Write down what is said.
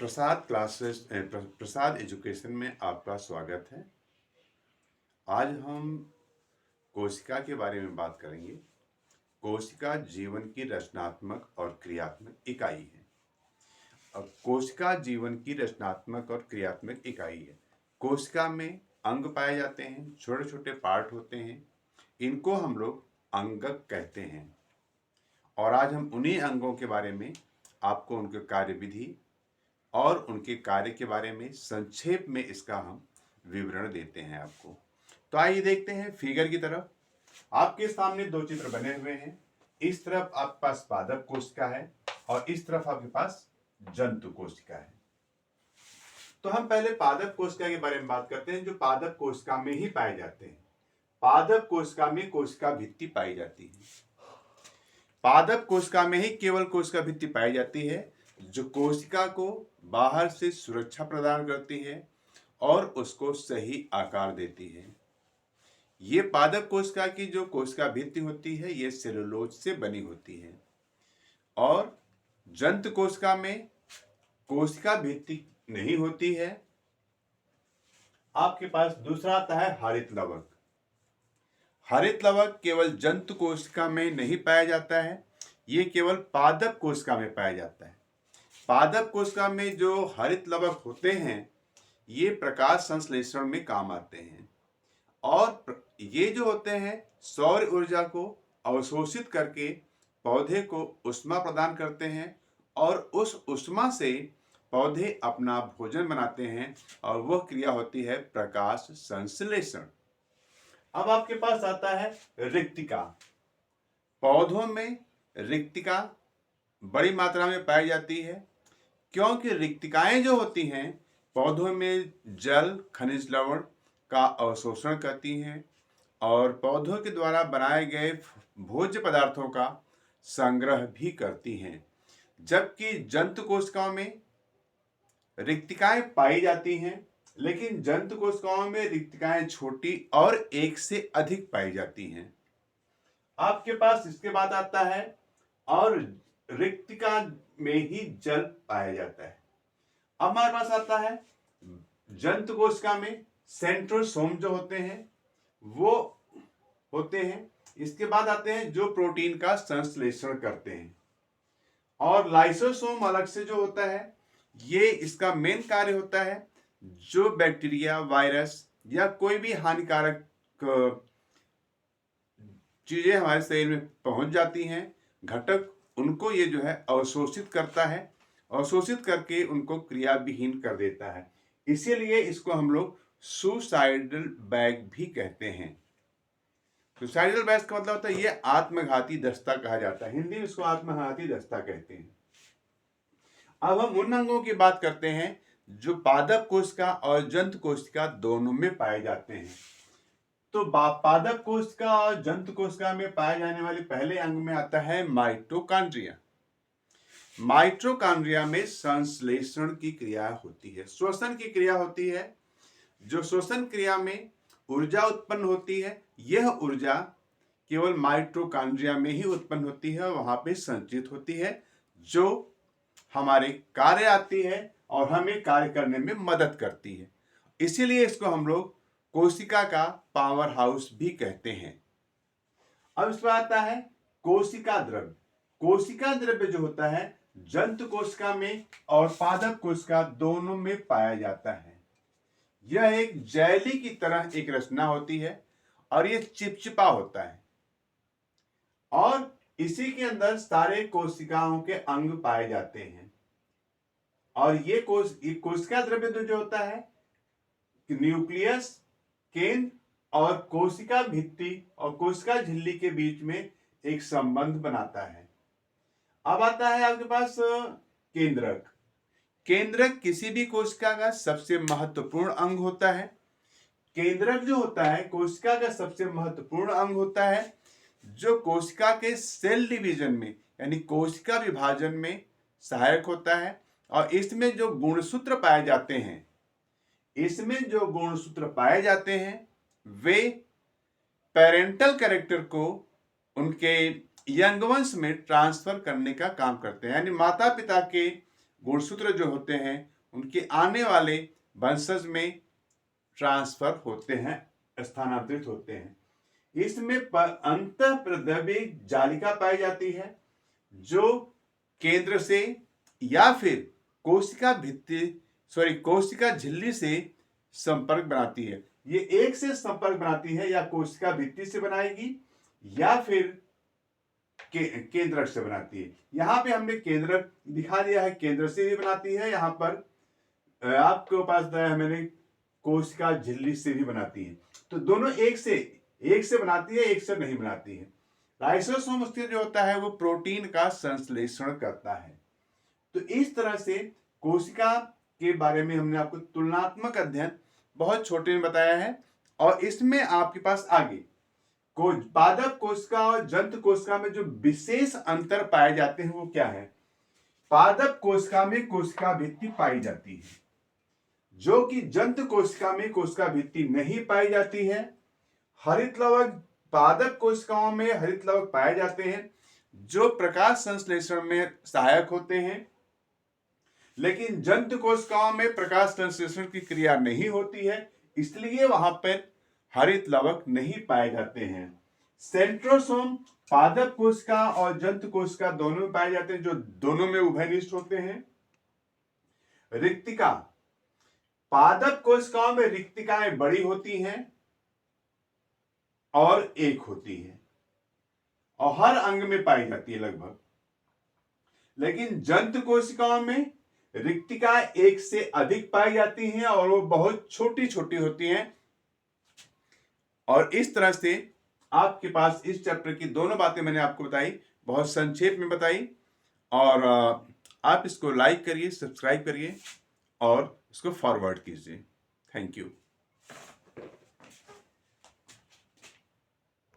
प्रसाद education में आपका स्वागत है। आज हम कोशिका के बारे में बात करेंगे। कोशिका जीवन की रचनात्मक और क्रियात्मक इकाई है। अब कोशिका जीवन की रचनात्मक और क्रियात्मक इकाई है। कोशिका में अंग पाए जाते हैं, छोटे छोटे पार्ट होते हैं। इनको हम लोग अंगक कहते हैं। और आज हम उन्हीं अंगों के बारे में आपको उनके कार्यविधि और उनके कार्य के बारे में संक्षेप में इसका हम विवरण देते हैं आपको। तो आइए देखते हैं फिगर की तरफ। आपके सामने दो चित्र बने हुए हैं। इस तरफ आपके पास पादप कोशिका है और इस तरफ आपके पास जंतु कोशिका है। तो हम पहले पादप कोशिका के बारे में बात करते हैं, जो पादप कोशिका में ही पाए जाते हैं। पादप कोशिका में कोशिका भित्ति पाई जाती है। पादप कोशिका में ही केवल कोशिका भित्ति पाई जाती है, जो कोशिका को बाहर से सुरक्षा प्रदान करती है और उसको सही आकार देती है। ये पादप कोशिका की जो कोशिका भित्ति होती है, ये सेलुलोज से बनी होती है। और जंतु कोशिका में कोशिका भित्ति नहीं होती है। आपके पास दूसरा आता है हरित लवक। हरित लवक केवल जंतु कोशिका में नहीं पाया जाता है, ये केवल पादप कोशिका में पाया जाता है। पादप कोशिका में जो हरित लवक होते हैं, ये प्रकाश संश्लेषण में काम आते हैं और ये जो होते हैं सौर ऊर्जा को अवशोषित करके पौधे को ऊष्मा प्रदान करते हैं और उस ऊष्मा से पौधे अपना भोजन बनाते हैं और वह क्रिया होती है प्रकाश संश्लेषण। अब आपके पास आता है रिक्तिका। पौधों में रिक्तिका बड़ी मात्रा में पाई जाती है, क्योंकि रिक्तिकाएं जो होती हैं पौधों में जल खनिज लवण का अवशोषण करती हैं और पौधों के द्वारा बनाए गए भोज्य पदार्थों का संग्रह भी करती हैं। जबकि जंतु कोशिकाओं में रिक्तिकाएं पाई जाती हैं, लेकिन जंतु कोशिकाओं में रिक्तिकाएं छोटी और एक से अधिक पाई जाती हैं। आपके पास इसके बाद आता है और रिक्तिका में ही जल पाया जाता है। अब हमारे पास आता है जंतु कोशिका में सेंट्रोसोम जो होते हैं वो होते हैं। इसके बाद आते हैं जो प्रोटीन का संश्लेषण करते हैं। और लाइसोसोम अलग से जो होता है, ये इसका मेन कार्य होता है जो बैक्टीरिया, वायरस या कोई भी हानिकारक चीजें हमारे शरीर में पहुंच जाती हैं, घटक, उनको ये जो है अवशोषित करता है। अवशोषित करके उनको क्रियाविहीन कर देता है। इसीलिए इसको हम लोग सुसाइडल बैग भी कहते हैं। सुसाइडल बैग का मतलब होता है ये आत्मघाती दस्ता कहा जाता है। हिंदी में इसको आत्मघाती दस्ता कहते हैं। अब हम उन अंगों की बात करते हैं जो पादप कोशिका और जंतु कोशिका दोनों में पाए जाते हैं। तो पादप कोशिका और जंतु कोशिका में पाए जाने वाले पहले अंग में आता है माइटोकॉन्ड्रिया। माइटोकॉन्ड्रिया में संश्लेषण की क्रिया होती है, श्वसन की क्रिया होती है। जो श्वसन क्रिया में ऊर्जा उत्पन्न होती है, यह ऊर्जा केवल माइटोकॉन्ड्रिया में ही उत्पन्न होती है, वहां पे संचित होती है, जो हमारे कार्य आती है और हमें कार्य करने में मदद करती है। इसीलिए इसको हम लोग कोशिका का पावर हाउस भी कहते हैं। अब इसमें आता है कोशिका द्रव्य। कोशिका द्रव्य जो होता है जंतु कोशिका में और पादप कोशिका दोनों में पाया जाता है। यह एक जैली की तरह एक रचना होती है और यह चिपचिपा होता है और इसी के अंदर सारे कोशिकाओं के अंग पाए जाते हैं। और ये कोशिका द्रव्य जो होता है न्यूक्लियस, केंद्र और कोशिका भित्ति और कोशिका झिल्ली के बीच में एक संबंध बनाता है। अब आता है आपके पास केंद्रक। केंद्रक किसी भी कोशिका का सबसे महत्वपूर्ण अंग होता है। केंद्रक जो होता है कोशिका का सबसे महत्वपूर्ण अंग होता है, जो कोशिका के सेल डिवीजन में यानी कोशिका विभाजन में सहायक होता है। और इसमें जो गुणसूत्र पाए जाते हैं, वे पेरेंटल कैरेक्टर को उनके यंग वंश में ट्रांसफर करने का काम करते हैं। यानी माता पिता के गुणसूत्र जो होते हैं उनके आने वाले वंशज में ट्रांसफर होते हैं, स्थानांतरित होते हैं। इसमें अंतःप्रद्रव्य जालिका पाई जाती है जो केंद्र से या फिर कोशिका झिल्ली से संपर्क बनाती है। ये एक से संपर्क बनाती है, या कोशिका भित्ति से बनाएगी या फिर केंद्रक से बनाती है। यहां पे हमने केंद्रक दिखा दिया है, केंद्र से भी बनाती है। यहां पर आपके पास दिया है मैंने कोशिका झिल्ली से भी बनाती है। तो दोनों एक से बनाती है, एक से नहीं बनाती है। लाइसोसोम उसके जो होता है वो प्रोटीन का संश्लेषण करता है। तो इस तरह से कोशिका के बारे में हमने आपको तुलनात्मक अध्ययन बहुत छोटे में बताया है। और इसमें आपके पास आगे पादप कोशिका और जंतु कोशिका में जो विशेष अंतर पाए जाते हैं वो क्या है। पादप कोशिका में कोशिका भित्ति पाई जाती है, जो कि जंतु कोशिका में कोशिका भित्ति नहीं पाई जाती है। हरित लवक पादप कोशिकाओं में हरित लवक पाए जाते हैं जो प्रकाश संश्लेषण में सहायक होते हैं, लेकिन जंतु कोशिकाओं में प्रकाश संश्लेषण की क्रिया नहीं होती है, इसलिए वहां पर हरित लवक नहीं पाए जाते हैं। सेंट्रोसोम पादप कोशिका और जंतु कोशिका दोनों में पाए जाते हैं, जो दोनों में उभयनिष्ठ होते हैं। रिक्तिका पादप कोशिकाओं में रिक्तिकाएं बड़ी होती हैं और एक होती है और हर अंग में पाई जाती है लगभग। लेकिन जंतु कोशिकाओं में रिक्तिकाएं एक से अधिक पाई जाती हैं और वो बहुत छोटी छोटी होती हैं। और इस तरह से आपके पास इस चैप्टर की दोनों बातें मैंने आपको बताई, बहुत संक्षेप में बताई। और आप इसको लाइक करिए, सब्सक्राइब करिए और इसको फॉरवर्ड कीजिए। Thank you.